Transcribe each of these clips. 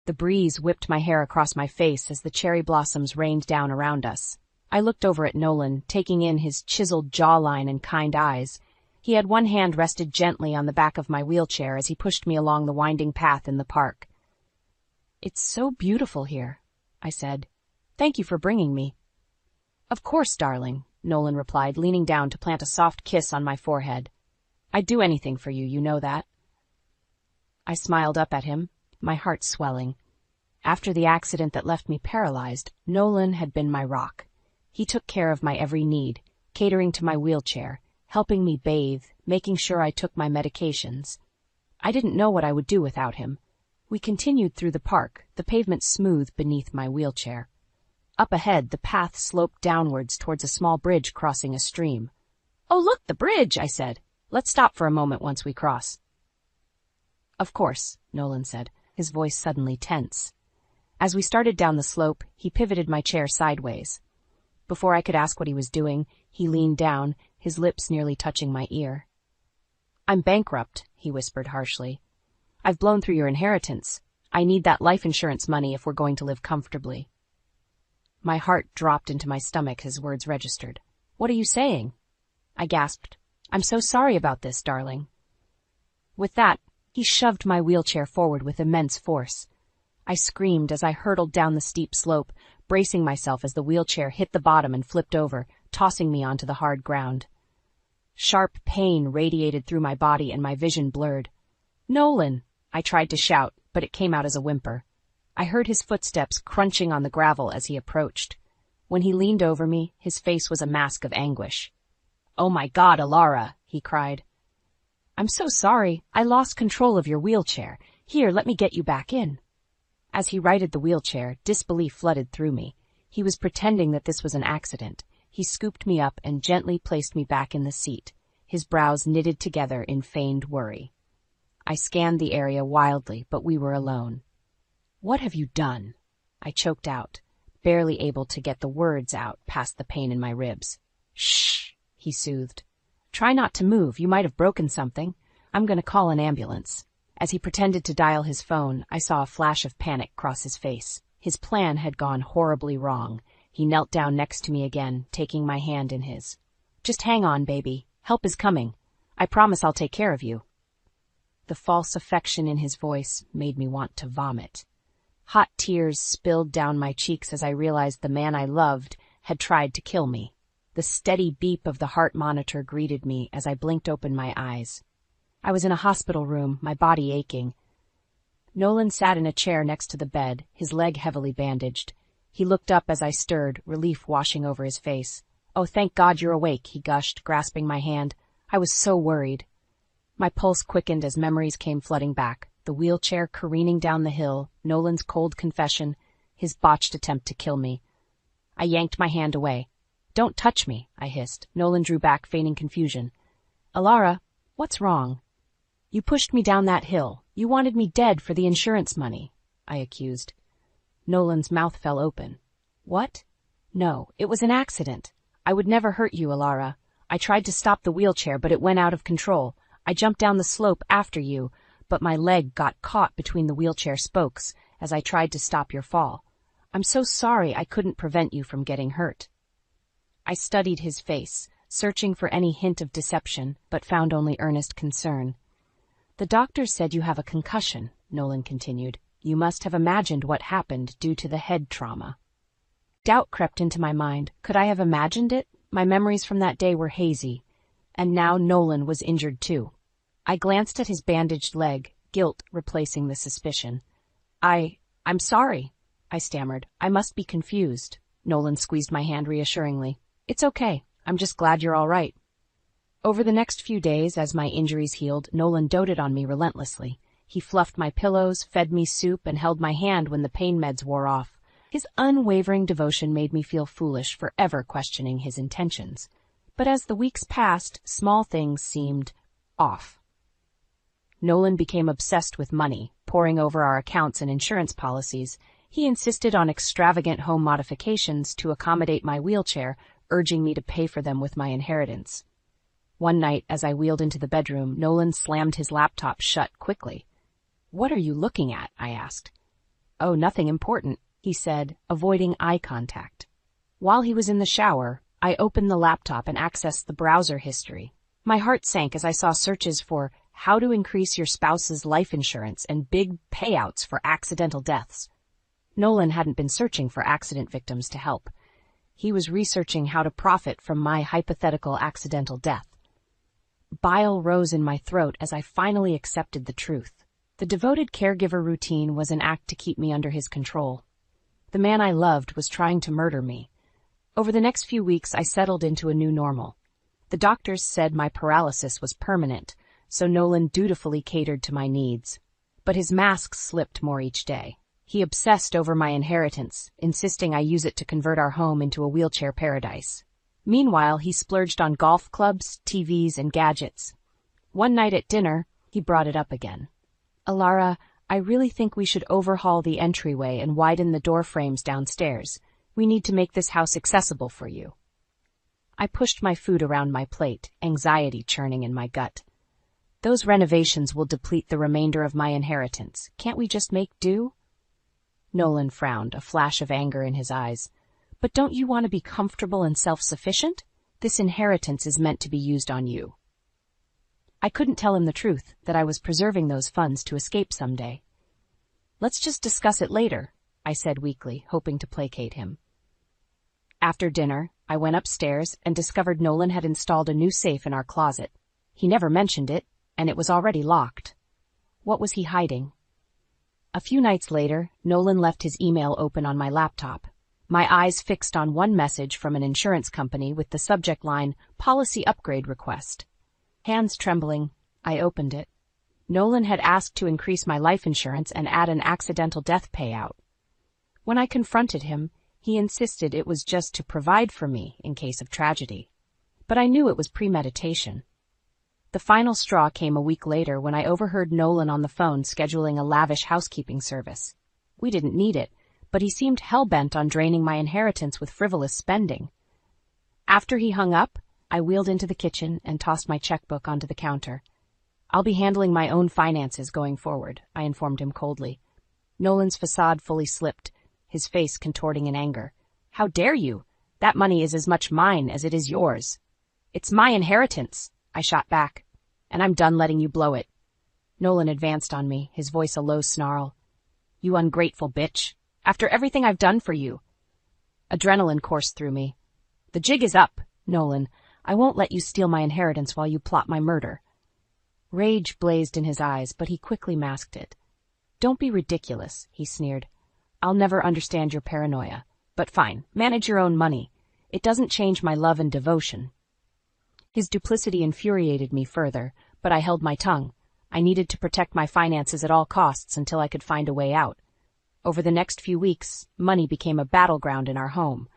The breeze whipped my hair across my face as the cherry blossoms rained down around us. I looked over at Nolan, taking in his chiseled jawline and kind eyes. He had one hand rested gently on the back of my wheelchair as he pushed me along the winding path in the park. "It's so beautiful here," I said. "Thank you for bringing me." "Of course, darling," Nolan replied, leaning down to plant a soft kiss on my forehead. "I'd do anything for you, you know that." I smiled up at him, my heart swelling. After the accident that left me paralyzed, Nolan had been my rock. He took care of my every need, catering to my wheelchair, helping me bathe, making sure I took my medications. I didn't know what I would do without him. We continued through the park, the pavement smooth beneath my wheelchair. Up ahead, the path sloped downwards towards a small bridge crossing a stream. "Oh, look, the bridge," I said. "Let's stop for a moment once we cross." "Of course," Nolan said, his voice suddenly tense. As we started down the slope, he pivoted my chair sideways. Before I could ask what he was doing, he leaned down, his lips nearly touching my ear. "I'm bankrupt," he whispered harshly. "I've blown through your inheritance. I need that life insurance money if we're going to live comfortably." My heart dropped into my stomach as words registered. "What are you saying?" I gasped. "I'm so sorry about this, darling." With that, he shoved my wheelchair forward with immense force. I screamed as I hurtled down the steep slope, bracing myself as the wheelchair hit the bottom and flipped over, tossing me onto the hard ground. Sharp pain radiated through my body and my vision blurred. "Nolan!" I tried to shout, but it came out as a whimper. I heard his footsteps crunching on the gravel as he approached. When he leaned over me, his face was a mask of anguish. "Oh my God, Alara!" he cried. "I'm so sorry. I lost control of your wheelchair. Here, let me get you back in." As he righted the wheelchair, disbelief flooded through me. He was pretending that this was an accident. He scooped me up and gently placed me back in the seat, his brows knitted together in feigned worry. I scanned the area wildly, but we were alone. "What have you done?" I choked out, barely able to get the words out past the pain in my ribs. "Shh," he soothed. "Try not to move. You might have broken something. I'm going to call an ambulance." As he pretended to dial his phone, I saw a flash of panic cross his face. His plan had gone horribly wrong. He knelt down next to me again, taking my hand in his. "Just hang on, baby. Help is coming. I promise I'll take care of you." The false affection in his voice made me want to vomit. Hot tears spilled down my cheeks as I realized the man I loved had tried to kill me. The steady beep of the heart monitor greeted me as I blinked open my eyes. I was in a hospital room, my body aching. Nolan sat in a chair next to the bed, his leg heavily bandaged. He looked up as I stirred, relief washing over his face. "Oh, thank God you're awake," he gushed, grasping my hand. "I was so worried." My pulse quickened as memories came flooding back. The wheelchair careening down the hill, Nolan's cold confession, his botched attempt to kill me. I yanked my hand away. "Don't touch me," I hissed. Nolan drew back, feigning confusion. "Alara, what's wrong?" "You pushed me down that hill. You wanted me dead for the insurance money," I accused. Nolan's mouth fell open. "What?" "No, it was an accident. I would never hurt you, Alara. I tried to stop the wheelchair, but it went out of control. I jumped down the slope after you, but my leg got caught between the wheelchair spokes as I tried to stop your fall. I'm so sorry I couldn't prevent you from getting hurt." I studied his face, searching for any hint of deception, but found only earnest concern. "The doctor said you have a concussion," Nolan continued. "You must have imagined what happened due to the head trauma." Doubt crept into my mind. Could I have imagined it? My memories from that day were hazy. And now Nolan was injured too. I glanced at his bandaged leg, guilt replacing the suspicion. I'm sorry," I stammered. "I must be confused." Nolan squeezed my hand reassuringly. "It's okay. I'm just glad you're all right." Over the next few days, as my injuries healed, Nolan doted on me relentlessly. He fluffed my pillows, fed me soup, and held my hand when the pain meds wore off. His unwavering devotion made me feel foolish for ever questioning his intentions. But as the weeks passed, small things seemed off. Nolan became obsessed with money, poring over our accounts and insurance policies. He insisted on extravagant home modifications to accommodate my wheelchair, urging me to pay for them with my inheritance. One night, as I wheeled into the bedroom, Nolan slammed his laptop shut quickly. "What are you looking at?" I asked. "Oh, nothing important," he said, avoiding eye contact. While he was in the shower, I opened the laptop and accessed the browser history. My heart sank as I saw searches for how to increase your spouse's life insurance and big payouts for accidental deaths. Nolan hadn't been searching for accident victims to help. He was researching how to profit from my hypothetical accidental death. Bile rose in my throat as I finally accepted the truth. The devoted caregiver routine was an act to keep me under his control. The man I loved was trying to murder me. Over the next few weeks, I settled into a new normal. The doctors said my paralysis was permanent, so Nolan dutifully catered to my needs. But his mask slipped more each day. He obsessed over my inheritance, insisting I use it to convert our home into a wheelchair paradise. Meanwhile, he splurged on golf clubs, TVs, and gadgets. One night at dinner, he brought it up again. "Alara, I really think we should overhaul the entryway and widen the door frames downstairs. We need to make this house accessible for you." I pushed my food around my plate, anxiety churning in my gut. "Those renovations will deplete the remainder of my inheritance. Can't we just make do?" Nolan frowned, a flash of anger in his eyes. "But don't you want to be comfortable and self-sufficient? This inheritance is meant to be used on you." I couldn't tell him the truth, that I was preserving those funds to escape someday. "Let's just discuss it later," I said weakly, hoping to placate him. After dinner, I went upstairs and discovered Nolan had installed a new safe in our closet. He never mentioned it, and it was already locked. What was he hiding? A few nights later, Nolan left his email open on my laptop. My eyes fixed on one message from an insurance company with the subject line, "Policy Upgrade Request." Hands trembling, I opened it. Nolan had asked to increase my life insurance and add an accidental death payout. When I confronted him, he insisted it was just to provide for me in case of tragedy. But I knew it was premeditation. The final straw came a week later when I overheard Nolan on the phone scheduling a lavish housekeeping service. We didn't need it, but he seemed hell-bent on draining my inheritance with frivolous spending. After he hung up, I wheeled into the kitchen and tossed my checkbook onto the counter. "I'll be handling my own finances going forward," I informed him coldly. Nolan's facade fully slipped, his face contorting in anger. "How dare you? That money is as much mine as it is yours." "It's my inheritance," I shot back, "and I'm done letting you blow it." Nolan advanced on me, his voice a low snarl. "You ungrateful bitch. After everything I've done for you." Adrenaline coursed through me. "The jig is up, Nolan. I won't let you steal my inheritance while you plot my murder." Rage blazed in his eyes, but he quickly masked it. "Don't be ridiculous," he sneered. "I'll never understand your paranoia. But fine, manage your own money. It doesn't change my love and devotion." His duplicity infuriated me further, but I held my tongue. I needed to protect my finances at all costs until I could find a way out. Over the next few weeks, money became a battleground in our home.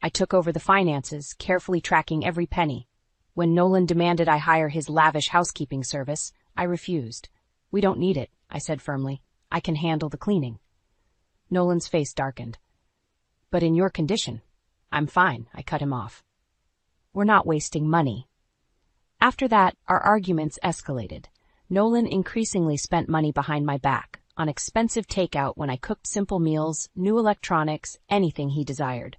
I took over the finances, carefully tracking every penny. When Nolan demanded I hire his lavish housekeeping service, I refused. "We don't need it," I said firmly. "I can handle the cleaning." Nolan's face darkened. "But in your condition." "I'm fine," I cut him off. "We're not wasting money." After that, our arguments escalated. Nolan increasingly spent money behind my back, on expensive takeout when I cooked simple meals, new electronics, anything he desired.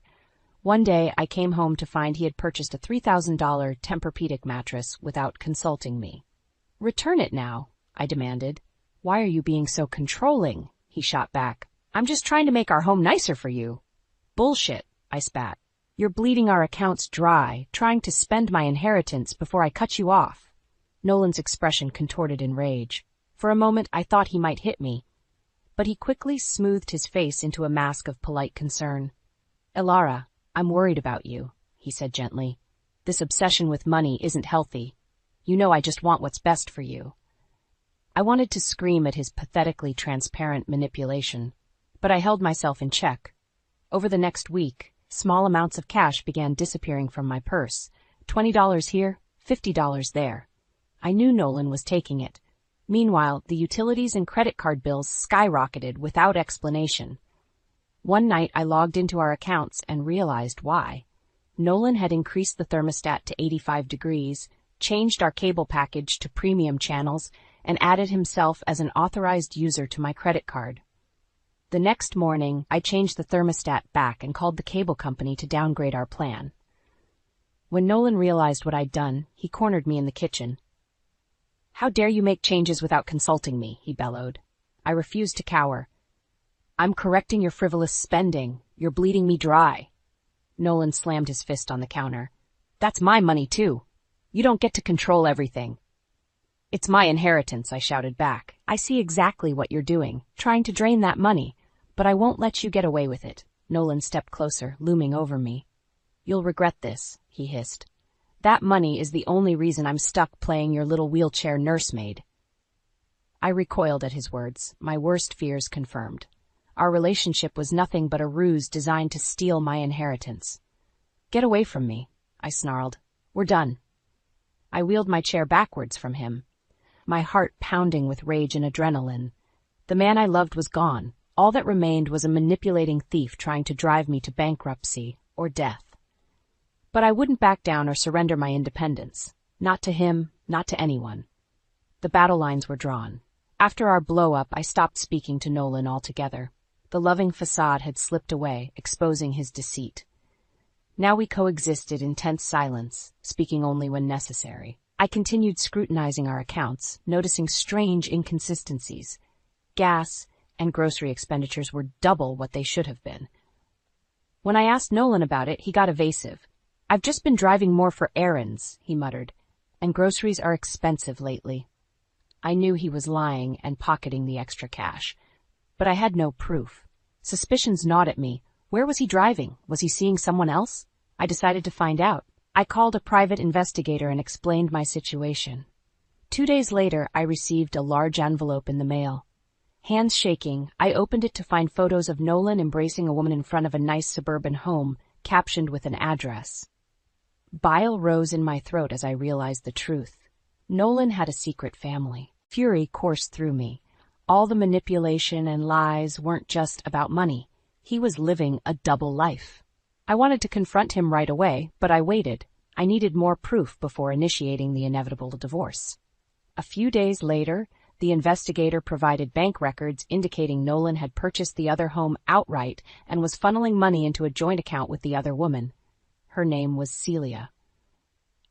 One day, I came home to find he had purchased a $3,000 Tempur-Pedic mattress without consulting me. "Return it now," I demanded. "Why are you being so controlling?" he shot back. "I'm just trying to make our home nicer for you." "Bullshit," I spat. "You're bleeding our accounts dry, trying to spend my inheritance before I cut you off." Nolan's expression contorted in rage. For a moment, I thought he might hit me, but he quickly smoothed his face into a mask of polite concern. "Alara, I'm worried about you," he said gently. "This obsession with money isn't healthy. You know I just want what's best for you." I wanted to scream at his pathetically transparent manipulation, but I held myself in check. Over the next week, small amounts of cash began disappearing from my purse. $20 here, $50 there. I knew Nolan was taking it. Meanwhile, the utilities and credit card bills skyrocketed without explanation. One night I logged into our accounts and realized why. Nolan had increased the thermostat to 85 degrees, changed our cable package to premium channels, and added himself as an authorized user to my credit card. The next morning, I changed the thermostat back and called the cable company to downgrade our plan. When Nolan realized what I'd done, he cornered me in the kitchen. "How dare you make changes without consulting me?" he bellowed. I refused to cower. "I'm correcting your frivolous spending. You're bleeding me dry." Nolan slammed his fist on the counter. "That's my money, too. You don't get to control everything." "It's my inheritance," I shouted back. "I see exactly what you're doing, trying to drain that money, but I won't let you get away with it." Nolan stepped closer, looming over me. "You'll regret this," he hissed. "That money is the only reason I'm stuck playing your little wheelchair nursemaid." I recoiled at his words, my worst fears confirmed. Our relationship was nothing but a ruse designed to steal my inheritance. "Get away from me," I snarled. "We're done." I wheeled my chair backwards from him, my heart pounding with rage and adrenaline. The man I loved was gone. All that remained was a manipulating thief trying to drive me to bankruptcy or death. But I wouldn't back down or surrender my independence. Not to him, not to anyone. The battle lines were drawn. After our blow-up, I stopped speaking to Nolan altogether. The loving facade had slipped away, exposing his deceit. Now we coexisted in tense silence, speaking only when necessary. I continued scrutinizing our accounts, noticing strange inconsistencies. Gas and grocery expenditures were double what they should have been. When I asked Nolan about it, he got evasive. "I've just been driving more for errands," he muttered, "and groceries are expensive lately." I knew he was lying and pocketing the extra cash, but I had no proof. Suspicions gnawed at me. Where was he driving? Was he seeing someone else? I decided to find out. I called a private investigator and explained my situation. 2 days later, I received a large envelope in the mail. Hands shaking, I opened it to find photos of Nolan embracing a woman in front of a nice suburban home, captioned with an address. Bile rose in my throat as I realized the truth. Nolan had a secret family. Fury coursed through me. All the manipulation and lies weren't just about money. He was living a double life. I wanted to confront him right away, but I waited. I needed more proof before initiating the inevitable divorce. A few days later, the investigator provided bank records indicating Nolan had purchased the other home outright and was funneling money into a joint account with the other woman. Her name was Celia.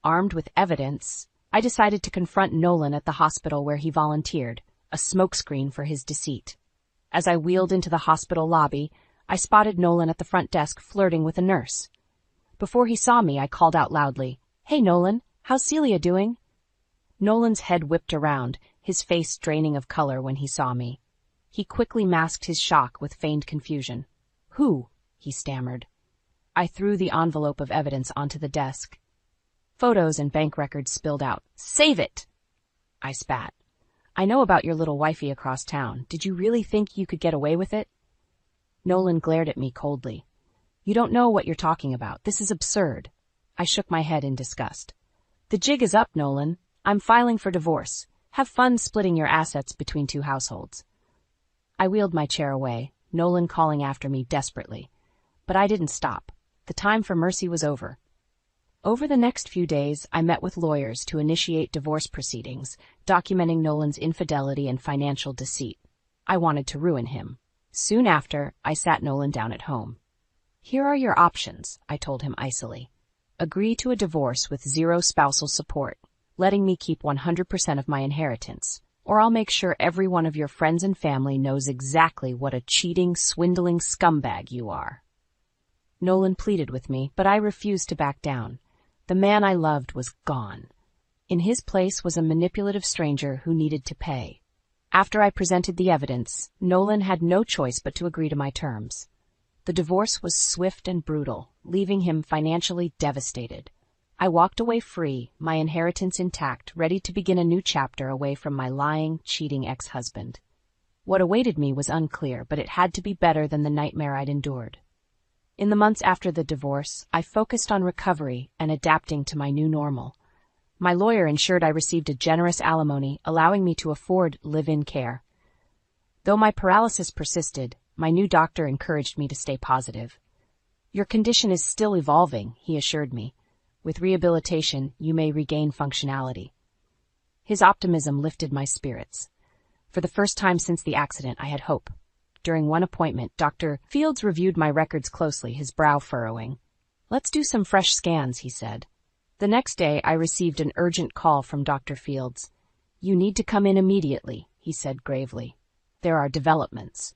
Armed with evidence, I decided to confront Nolan at the hospital where he volunteered, a smokescreen for his deceit. As I wheeled into the hospital lobby, I spotted Nolan at the front desk flirting with a nurse. Before he saw me, I called out loudly, "Hey, Nolan, how's Celia doing?" Nolan's head whipped around, his face draining of color when he saw me. He quickly masked his shock with feigned confusion. "Who?" he stammered. I threw the envelope of evidence onto the desk. Photos and bank records spilled out. "Save it!" I spat. "I know about your little wifey across town. Did you really think you could get away with it?" Nolan glared at me coldly. "You don't know what you're talking about. This is absurd." I shook my head in disgust. "The jig is up, Nolan. I'm filing for divorce. Have fun splitting your assets between 2 households." I wheeled my chair away, Nolan calling after me desperately. But I didn't stop. The time for mercy was over. Over the next few days, I met with lawyers to initiate divorce proceedings, documenting Nolan's infidelity and financial deceit. I wanted to ruin him. Soon after, I sat Nolan down at home. "Here are your options," I told him icily. "Agree to a divorce with 0 spousal support, letting me keep 100% of my inheritance, or I'll make sure every one of your friends and family knows exactly what a cheating, swindling scumbag you are." Nolan pleaded with me, but I refused to back down. The man I loved was gone. In his place was a manipulative stranger who needed to pay. After I presented the evidence, Nolan had no choice but to agree to my terms. The divorce was swift and brutal, leaving him financially devastated. I walked away free, my inheritance intact, ready to begin a new chapter away from my lying, cheating ex-husband. What awaited me was unclear, but it had to be better than the nightmare I'd endured. In the months after the divorce, I focused on recovery and adapting to my new normal. My lawyer ensured I received a generous alimony, allowing me to afford live-in care. Though my paralysis persisted, my new doctor encouraged me to stay positive. "Your condition is still evolving," he assured me. "With rehabilitation, you may regain functionality." His optimism lifted my spirits. For the first time since the accident, I had hope. During one appointment, Dr. Fields reviewed my records closely, his brow furrowing. "Let's do some fresh scans," he said. The next day, I received an urgent call from Dr. Fields. "You need to come in immediately," he said gravely. "There are developments."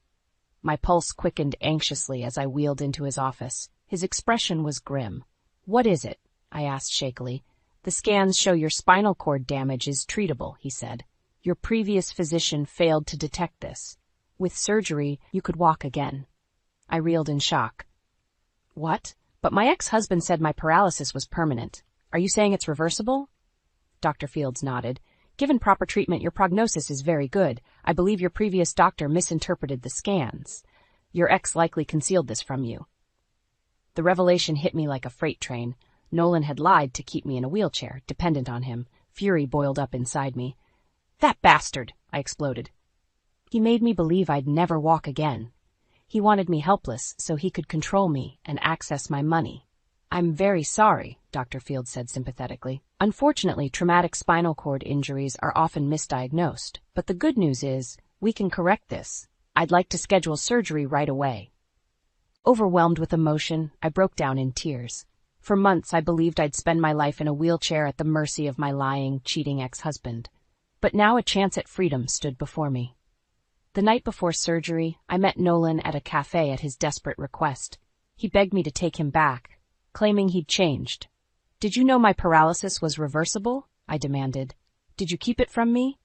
My pulse quickened anxiously as I wheeled into his office. His expression was grim. "What is it?" I asked shakily. "The scans show your spinal cord damage is treatable," he said. "Your previous physician failed to detect this. With surgery, you could walk again." I reeled in shock. "What? But my ex-husband said my paralysis was permanent. Are you saying it's reversible?" Dr. Fields nodded. "Given proper treatment, your prognosis is very good. I believe your previous doctor misinterpreted the scans. Your ex likely concealed this from you." The revelation hit me like a freight train. Nolan had lied to keep me in a wheelchair, dependent on him. Fury boiled up inside me. "That bastard!" I exploded. "He made me believe I'd never walk again. He wanted me helpless so he could control me and access my money." "I'm very sorry," Dr. Fields said sympathetically. "Unfortunately, traumatic spinal cord injuries are often misdiagnosed, but the good news is we can correct this. I'd like to schedule surgery right away." Overwhelmed with emotion, I broke down in tears. For months, I believed I'd spend my life in a wheelchair at the mercy of my lying, cheating ex-husband. But now a chance at freedom stood before me. The night before surgery, I met Nolan at a cafe at his desperate request. He begged me to take him back, claiming he'd changed. "Did you know my paralysis was reversible?" I demanded. "Did you keep it from me?"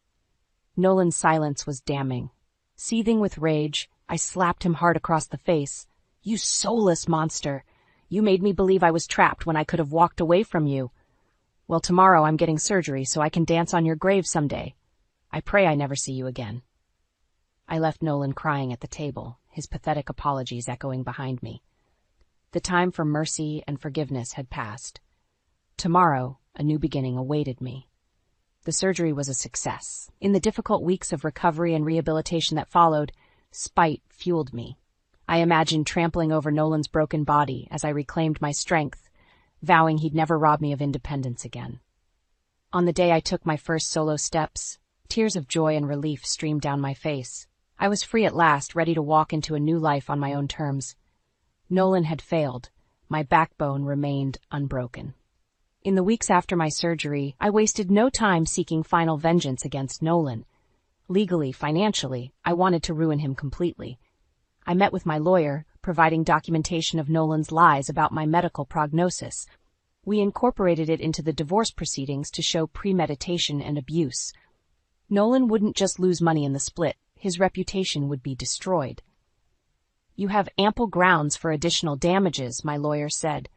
Nolan's silence was damning. Seething with rage, I slapped him hard across the face. "You soulless monster! You made me believe I was trapped when I could have walked away from you. Well, tomorrow I'm getting surgery so I can dance on your grave someday. I pray I never see you again." I left Nolan crying at the table, his pathetic apologies echoing behind me. The time for mercy and forgiveness had passed. Tomorrow, a new beginning awaited me. The surgery was a success. In the difficult weeks of recovery and rehabilitation that followed, spite fueled me. I imagined trampling over Nolan's broken body as I reclaimed my strength, vowing he'd never rob me of independence again. On the day I took my first solo steps, tears of joy and relief streamed down my face. I was free at last, ready to walk into a new life on my own terms. Nolan had failed. My backbone remained unbroken. In the weeks after my surgery, I wasted no time seeking final vengeance against Nolan. Legally, financially, I wanted to ruin him completely. I met with my lawyer, providing documentation of Nolan's lies about my medical prognosis. We incorporated it into the divorce proceedings to show premeditation and abuse. Nolan wouldn't just lose money in the split, his reputation would be destroyed. "You have ample grounds for additional damages," my lawyer said.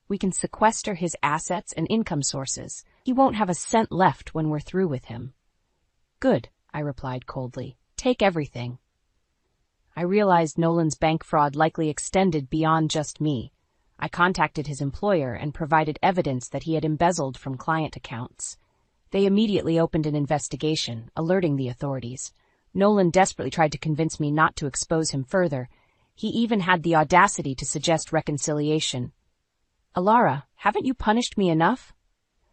"We can sequester his assets and income sources. He won't have a cent left when we're through with him." "Good," I replied coldly. "Take everything." I realized Nolan's bank fraud likely extended beyond just me. I contacted his employer and provided evidence that he had embezzled from client accounts. They immediately opened an investigation, alerting the authorities. Nolan desperately tried to convince me not to expose him further. He even had the audacity to suggest reconciliation. "Alara, haven't you punished me enough?"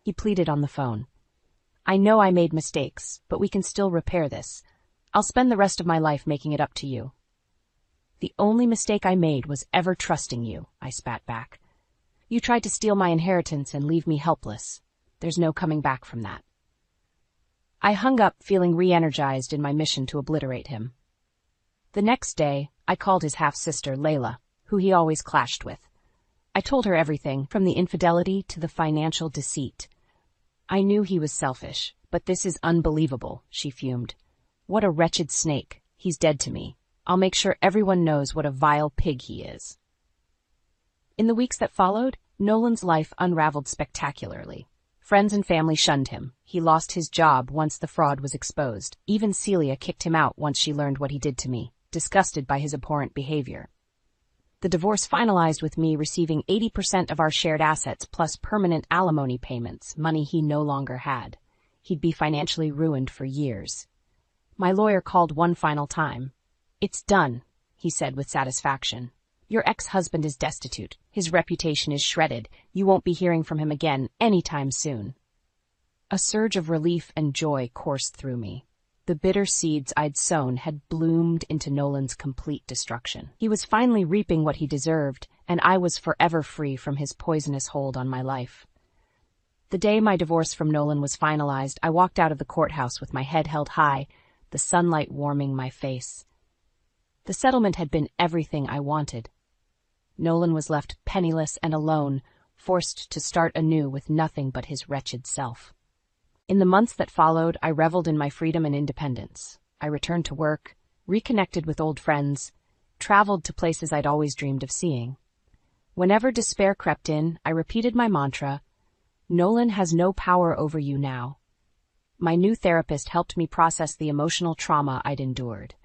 He pleaded on the phone. "I know I made mistakes, but we can still repair this. I'll spend the rest of my life making it up to you." "The only mistake I made was ever trusting you," I spat back. "You tried to steal my inheritance and leave me helpless. There's no coming back from that." I hung up, feeling re-energized in my mission to obliterate him. The next day, I called his half-sister, Layla, who he always clashed with. I told her everything, from the infidelity to the financial deceit. "I knew he was selfish, but this is unbelievable," she fumed. "What a wretched snake. He's dead to me. I'll make sure everyone knows what a vile pig he is." In the weeks that followed, Nolan's life unraveled spectacularly. Friends and family shunned him. He lost his job once the fraud was exposed. Even Celia kicked him out once she learned what he did to me, disgusted by his abhorrent behavior. The divorce finalized with me receiving 80% of our shared assets plus permanent alimony payments, money he no longer had. He'd be financially ruined for years. My lawyer called one final time. "It's done," he said with satisfaction. "Your ex-husband is destitute. His reputation is shredded. You won't be hearing from him again anytime soon." A surge of relief and joy coursed through me. The bitter seeds I'd sown had bloomed into Nolan's complete destruction. He was finally reaping what he deserved, and I was forever free from his poisonous hold on my life. The day my divorce from Nolan was finalized, I walked out of the courthouse with my head held high, the sunlight warming my face. The settlement had been everything I wanted. Nolan was left penniless and alone, forced to start anew with nothing but his wretched self. In the months that followed, I reveled in my freedom and independence. I returned to work, reconnected with old friends, traveled to places I'd always dreamed of seeing. Whenever despair crept in, I repeated my mantra, "Nolan has no power over you now." My new therapist helped me process the emotional trauma I'd endured.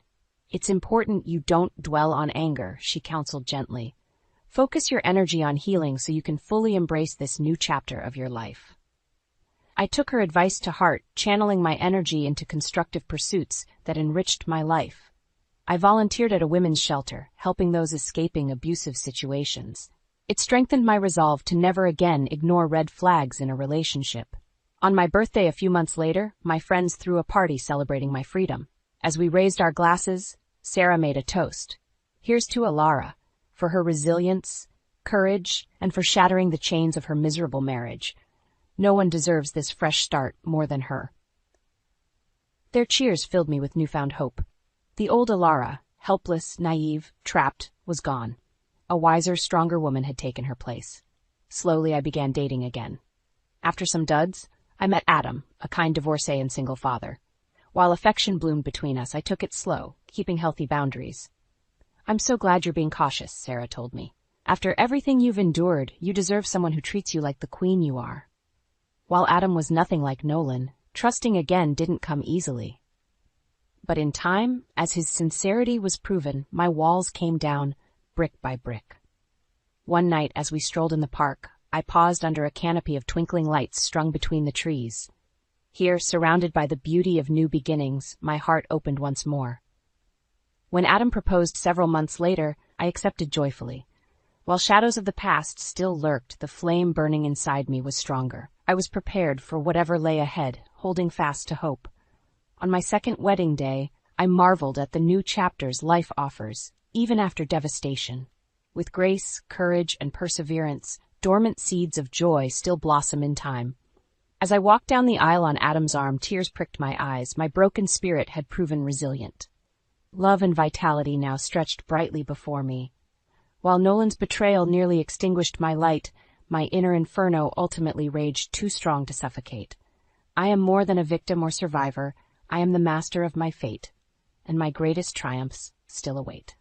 "It's important you don't dwell on anger," she counseled gently. "Focus your energy on healing so you can fully embrace this new chapter of your life." I took her advice to heart, channeling my energy into constructive pursuits that enriched my life. I volunteered at a women's shelter, helping those escaping abusive situations. It strengthened my resolve to never again ignore red flags in a relationship. On my birthday a few months later, my friends threw a party celebrating my freedom. As we raised our glasses, Sarah made a toast. "Here's to Alara, for her resilience, courage, and for shattering the chains of her miserable marriage. No one deserves this fresh start more than her." Their cheers filled me with newfound hope. The old Alara, helpless, naive, trapped, was gone. A wiser, stronger woman had taken her place. Slowly I began dating again. After some duds, I met Adam, a kind divorcee and single father. While affection bloomed between us, I took it slow, keeping healthy boundaries. "I'm so glad you're being cautious," Sarah told me. "After everything you've endured, you deserve someone who treats you like the queen you are." While Adam was nothing like Nolan, trusting again didn't come easily. But in time, as his sincerity was proven, my walls came down, brick by brick. One night, as we strolled in the park, I paused under a canopy of twinkling lights strung between the trees. Here, surrounded by the beauty of new beginnings, my heart opened once more. When Adam proposed several months later, I accepted joyfully. While shadows of the past still lurked, the flame burning inside me was stronger. I was prepared for whatever lay ahead, holding fast to hope. On my second wedding day, I marveled at the new chapters life offers, even after devastation. With grace, courage, and perseverance, dormant seeds of joy still blossom in time. As I walked down the aisle on Adam's arm, tears pricked my eyes. My broken spirit had proven resilient. Love and vitality now stretched brightly before me. While Nolan's betrayal nearly extinguished my light, my inner inferno ultimately raged too strong to suffocate. I am more than a victim or survivor. I am the master of my fate, and my greatest triumphs still await.